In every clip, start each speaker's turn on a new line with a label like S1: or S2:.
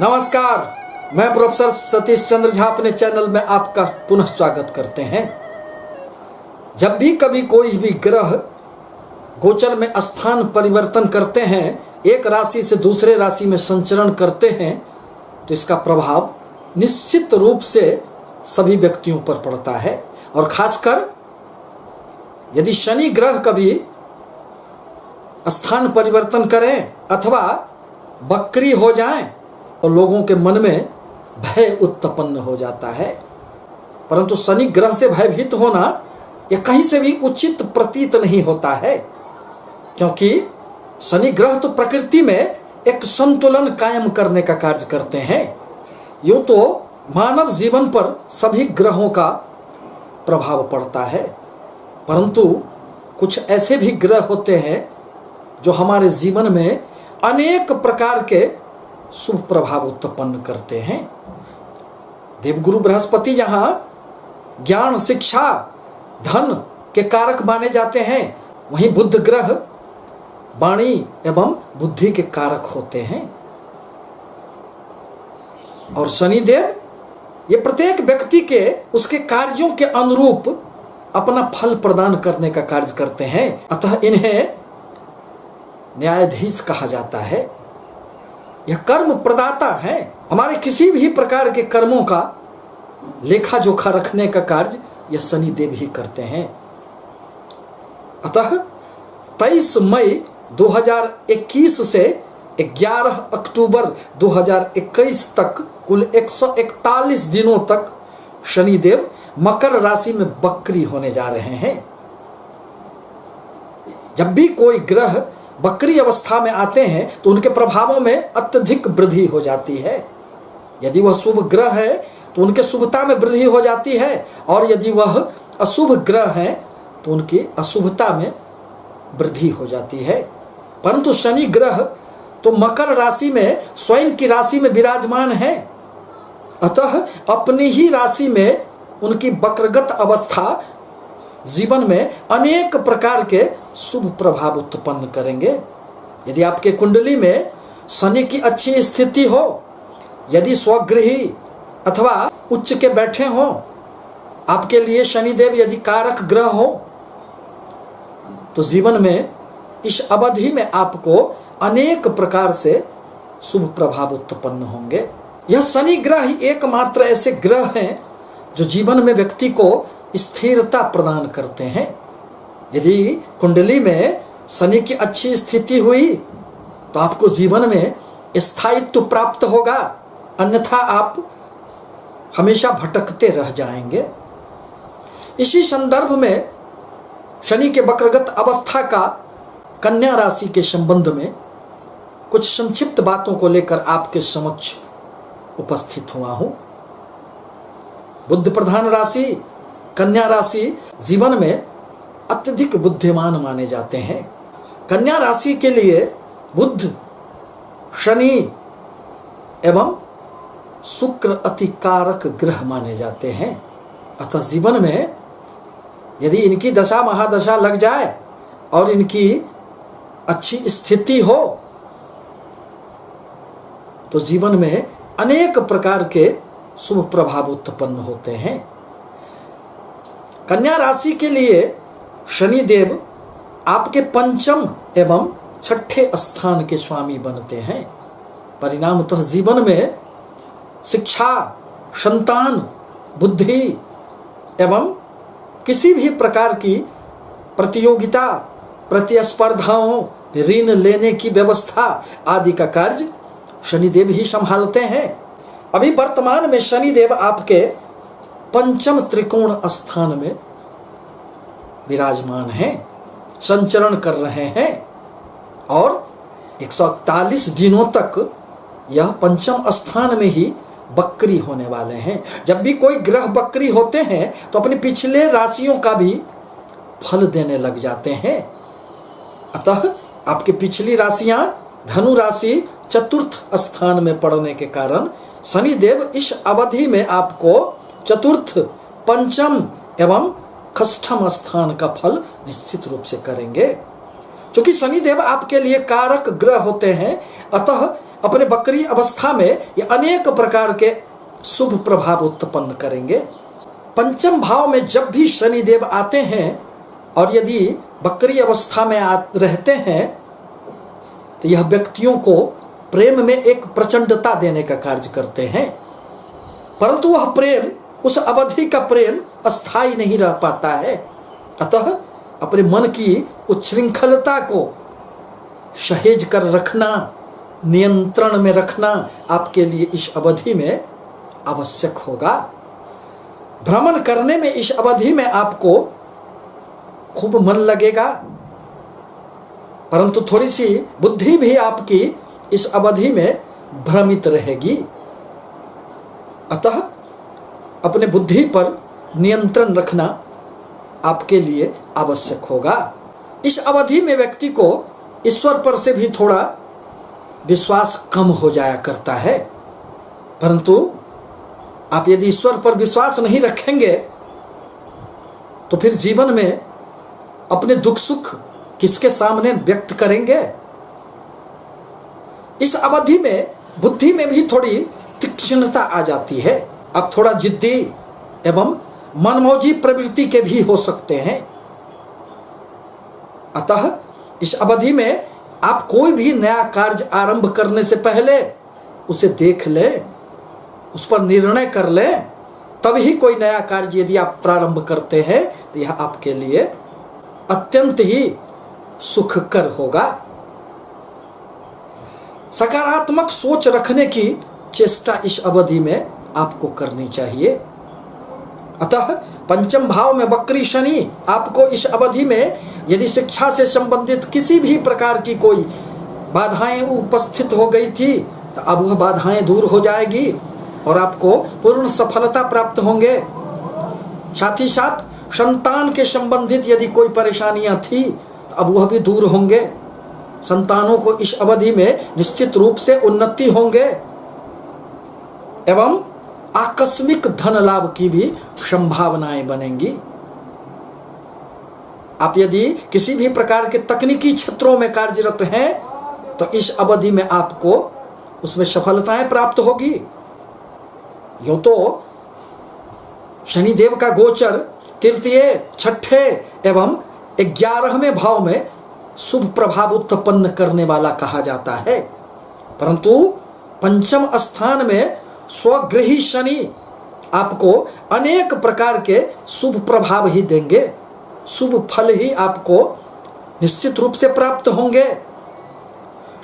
S1: नमस्कार, मैं प्रोफेसर सतीश चंद्र झा अपने चैनल में आपका पुनः स्वागत करते हैं। जब भी कभी कोई भी ग्रह गोचर में स्थान परिवर्तन करते हैं, एक राशि से दूसरे राशि में संचरण करते हैं, तो इसका प्रभाव निश्चित रूप से सभी व्यक्तियों पर पड़ता है। और खासकर यदि शनि ग्रह कभी स्थान परिवर्तन करें अथवा वक्री हो जाएं, और लोगों के मन में भय उत्पन्न हो जाता है। परंतु शनि ग्रह से भयभीत होना यह कहीं से भी उचित प्रतीत नहीं होता है, क्योंकि शनि ग्रह तो प्रकृति में एक संतुलन कायम करने का कार्य करते हैं। यूं तो मानव जीवन पर सभी ग्रहों का प्रभाव पड़ता है, परंतु कुछ ऐसे भी ग्रह होते हैं जो हमारे जीवन में अनेक प्रकार के शुभ प्रभाव उत्पन्न करते हैं। देवगुरु बृहस्पति जहां ज्ञान, शिक्षा, धन के कारक माने जाते हैं, वहीं बुध ग्रह वाणी एवं बुद्धि के कारक होते हैं। और शनिदेव ये प्रत्येक व्यक्ति के उसके कार्यों के अनुरूप अपना फल प्रदान करने का कार्य करते हैं। अतः इन्हें न्यायाधीश कहा जाता है। यह कर्म प्रदाता है। हमारे किसी भी प्रकार के कर्मों का लेखा जोखा रखने का कार्य यह शनिदेव ही करते हैं। अतः 23 मई 2021 से 11 अक्टूबर 2021 तक कुल 141 दिनों तक शनिदेव मकर राशि में वक्री होने जा रहे हैं। जब भी कोई ग्रह वक्री अवस्था में आते हैं तो उनके प्रभावों में अत्यधिक वृद्धि हो जाती है। यदि वह शुभ ग्रह है तो उनके शुभता में वृद्धि हो जाती है, और यदि वह अशुभ ग्रह है तो उनकी अशुभता में वृद्धि हो जाती है। परंतु शनि ग्रह तो मकर राशि में स्वयं की राशि में विराजमान है, अतः अपनी ही राशि में उनकी वक्रगत अवस्था जीवन में अनेक प्रकार के शुभ प्रभाव उत्पन्न करेंगे। यदि आपके कुंडली में शनि की अच्छी स्थिति हो, यदि स्वगृही अथवा उच्च के बैठे हो, आपके लिए शनिदेव यदि कारक ग्रह हो, तो जीवन में इस अवधि में आपको अनेक प्रकार से शुभ प्रभाव उत्पन्न होंगे। यह शनि ग्रह ही एकमात्र ऐसे ग्रह हैं जो जीवन में व्यक्ति को स्थिरता प्रदान करते हैं। यदि कुंडली में शनि की अच्छी स्थिति हुई तो आपको जीवन में स्थायित्व प्राप्त होगा, अन्यथा आप हमेशा भटकते रह जाएंगे। इसी संदर्भ में शनि के वक्रगत अवस्था का कन्या राशि के संबंध में कुछ संक्षिप्त बातों को लेकर आपके समक्ष उपस्थित हुआ हूं। बुध प्रधान राशि कन्या राशि जीवन में अत्यधिक बुद्धिमान माने जाते हैं। कन्या राशि के लिए बुध, शनि एवं शुक्र अति कारक ग्रह माने जाते हैं। अतः जीवन में यदि इनकी दशा महादशा लग जाए और इनकी अच्छी स्थिति हो तो जीवन में अनेक प्रकार के शुभ प्रभाव उत्पन्न होते हैं। कन्या राशि के लिए शनिदेव आपके पंचम एवं छठे स्थान के स्वामी बनते हैं। परिणामतः जीवन में शिक्षा, संतान, बुद्धि एवं किसी भी प्रकार की प्रतियोगिता, प्रतिस्पर्धाओं, ऋण लेने की व्यवस्था आदि का कार्य शनिदेव ही संभालते हैं। अभी वर्तमान में शनिदेव आपके पंचम त्रिकोण स्थान में विराजमान हैं, संचरण कर रहे हैं, और 141 दिनों तक यह पंचम स्थान में ही वक्री होने वाले हैं। जब भी कोई ग्रह वक्री होते हैं तो अपने पिछले राशियों का भी फल देने लग जाते हैं। अतः आपकी पिछली राशियां धनु राशि चतुर्थ स्थान में पड़ने के कारण शनिदेव इस अवधि में आपको चतुर्थ, पंचम एवं षष्ठम स्थान का फल निश्चित रूप से करेंगे। क्योंकि शनिदेव आपके लिए कारक ग्रह होते हैं, अतः अपने बकरी अवस्था में ये अनेक प्रकार के शुभ प्रभाव उत्पन्न करेंगे। पंचम भाव में जब भी शनिदेव आते हैं और यदि बकरी अवस्था में रहते हैं तो यह व्यक्तियों को प्रेम में एक प्रचंडता देने का कार्य करते हैं, परंतु वह प्रेम, उस अवधि का प्रेम अस्थायी नहीं रह पाता है। अतः अपने मन की उच्छृंखलता को सहेज कर रखना, नियंत्रण में रखना आपके लिए इस अवधि में आवश्यक होगा। भ्रमण करने में इस अवधि में आपको खूब मन लगेगा, परंतु थोड़ी सी बुद्धि भी आपकी इस अवधि में भ्रमित रहेगी। अतः अपने बुद्धि पर नियंत्रण रखना आपके लिए आवश्यक होगा। इस अवधि में व्यक्ति को ईश्वर पर से भी थोड़ा विश्वास कम हो जाया करता है, परंतु आप यदि ईश्वर पर विश्वास नहीं रखेंगे तो फिर जीवन में अपने दुख सुख किसके सामने व्यक्त करेंगे। इस अवधि में बुद्धि में भी थोड़ी तीक्ष्णता आ जाती है। आप थोड़ा जिद्दी एवं मनमौजी प्रवृत्ति के भी हो सकते हैं। अतः इस अवधि में आप कोई भी नया कार्य आरंभ करने से पहले उसे देख लें, उस पर निर्णय कर लें, तभी कोई नया कार्य यदि आप प्रारंभ करते हैं तो यह आपके लिए अत्यंत ही सुखकर होगा। सकारात्मक सोच रखने की चेष्टा इस अवधि में आपको करनी चाहिए। अतः पंचम भाव में वक्री शनि आपको इस अवधि में यदि शिक्षा से संबंधित किसी भी प्रकार की कोई बाधाएं उपस्थित हो गई थी तो अब वह बाधाएं दूर हो जाएगी और आपको पूर्ण सफलता प्राप्त होंगे। साथ ही साथ संतान के संबंधित यदि कोई परेशानियां थी तो अब वह भी दूर होंगे। संतानों को इस अवधि में निश्चित रूप से उन्नति होंगे एवं आकस्मिक धन लाभ की भी संभावनाएं बनेंगी। आप यदि किसी भी प्रकार के तकनीकी क्षेत्रों में कार्यरत हैं तो इस अवधि में आपको उसमें सफलताएं प्राप्त होगी। यूं तो शनिदेव का गोचर तृतीय, छठे एवं 11वें भाव में शुभ प्रभाव उत्पन्न करने वाला कहा जाता है, परंतु पंचम स्थान में स्वगृही शनि आपको अनेक प्रकार के शुभ प्रभाव ही देंगे, शुभ फल ही आपको निश्चित रूप से प्राप्त होंगे।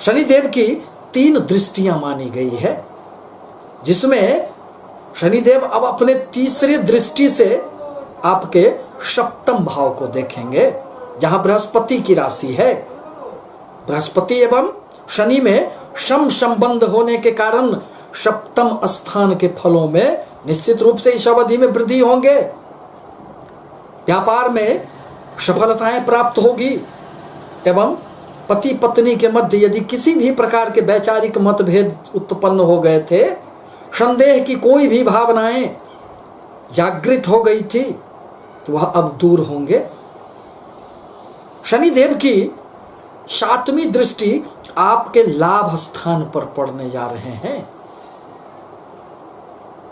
S1: शनिदेव की 3 दृष्टियां मानी गई है, जिसमें शनिदेव अब अपने तीसरी दृष्टि से आपके सप्तम भाव को देखेंगे, जहां बृहस्पति की राशि है। बृहस्पति एवं शनि में सम संबंध होने के कारण सप्तम स्थान के फलों में निश्चित रूप से इस अवधि में वृद्धि होंगे। व्यापार में सफलताएं प्राप्त होगी एवं पति पत्नी के मध्य यदि किसी भी प्रकार के वैचारिक मतभेद उत्पन्न हो गए थे, संदेह की कोई भी भावनाएं जागृत हो गई थी, तो वह अब दूर होंगे। शनिदेव की 7वीं दृष्टि आपके लाभ स्थान पर पड़ने जा रहे हैं,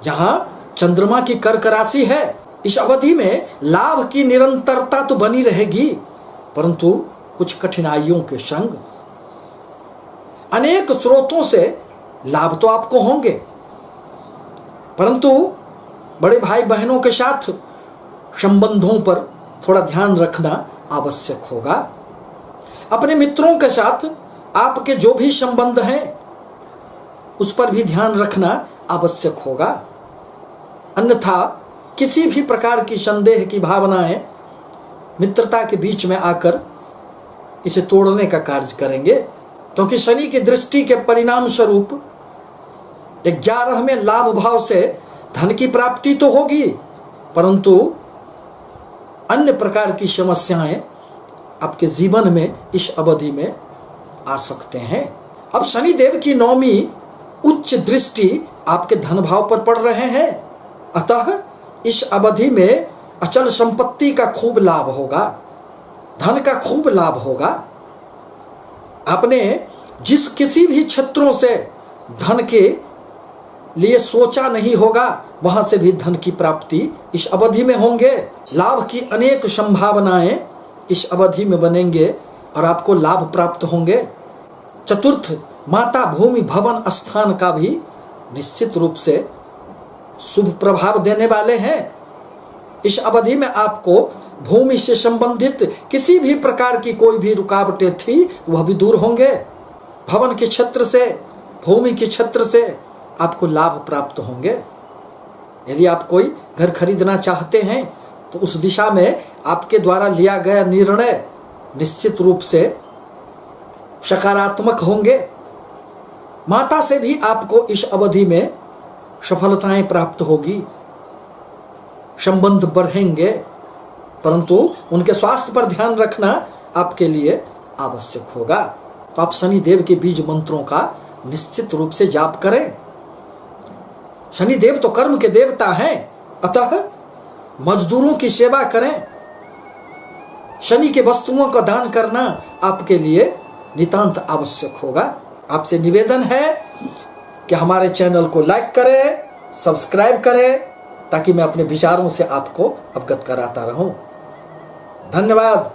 S1: जहां चंद्रमा की कर्क राशि है। इस अवधि में लाभ की निरंतरता तो बनी रहेगी, परंतु कुछ कठिनाइयों के संग। अनेक स्रोतों से लाभ तो आपको होंगे, परंतु बड़े भाई बहनों के साथ संबंधों पर थोड़ा ध्यान रखना आवश्यक होगा। अपने मित्रों के साथ आपके जो भी संबंध हैं उस पर भी ध्यान रखना आवश्यक होगा, अन्यथा किसी भी प्रकार की संदेह की भावनाएं मित्रता के बीच में आकर इसे तोड़ने का कार्य करेंगे, क्योंकि शनि की दृष्टि के परिणाम स्वरूप 11वें लाभ भाव से धन की प्राप्ति तो होगी, परंतु अन्य प्रकार की समस्याएं आपके जीवन में इस अवधि में आ सकते हैं। अब शनिदेव की 9वीं उच्च दृष्टि आपके धन भाव पर पड़ रहे हैं, अतः इस अवधि में अचल संपत्ति का खूब लाभ होगा, धन का खूब लाभ होगा। आपने जिस किसी भी क्षेत्रों से धन के लिए सोचा नहीं होगा, वहां से भी धन की प्राप्ति इस अवधि में होंगे। लाभ की अनेक संभावनाएं इस अवधि में बनेंगे और आपको लाभ प्राप्त होंगे। चतुर्थ, माता भूमि भवन स्थान का भी निश्चित रूप से शुभ प्रभाव देने वाले हैं। इस अवधि में आपको भूमि से संबंधित किसी भी प्रकार की कोई भी रुकावटें थी वह भी दूर होंगे। भवन के क्षेत्र से, भूमि के क्षेत्र से आपको लाभ प्राप्त होंगे। यदि आप कोई घर खरीदना चाहते हैं तो उस दिशा में आपके द्वारा लिया गया निर्णय निश्चित रूप से सकारात्मक होंगे। माता से भी आपको इस अवधि में सफलताएं प्राप्त होगी, संबंध बढ़ेंगे, परंतु उनके स्वास्थ्य पर ध्यान रखना आपके लिए आवश्यक होगा। तो आप शनि देव के बीज मंत्रों का निश्चित रूप से जाप करें। शनि देव तो कर्म के देवता हैं, अतः मजदूरों की सेवा करें। शनि के वस्तुओं का दान करना आपके लिए नितांत आवश्यक होगा। आपसे निवेदन है कि हमारे चैनल को लाइक करें, सब्सक्राइब करें, ताकि मैं अपने विचारों से आपको अवगत कराता रहूं। धन्यवाद।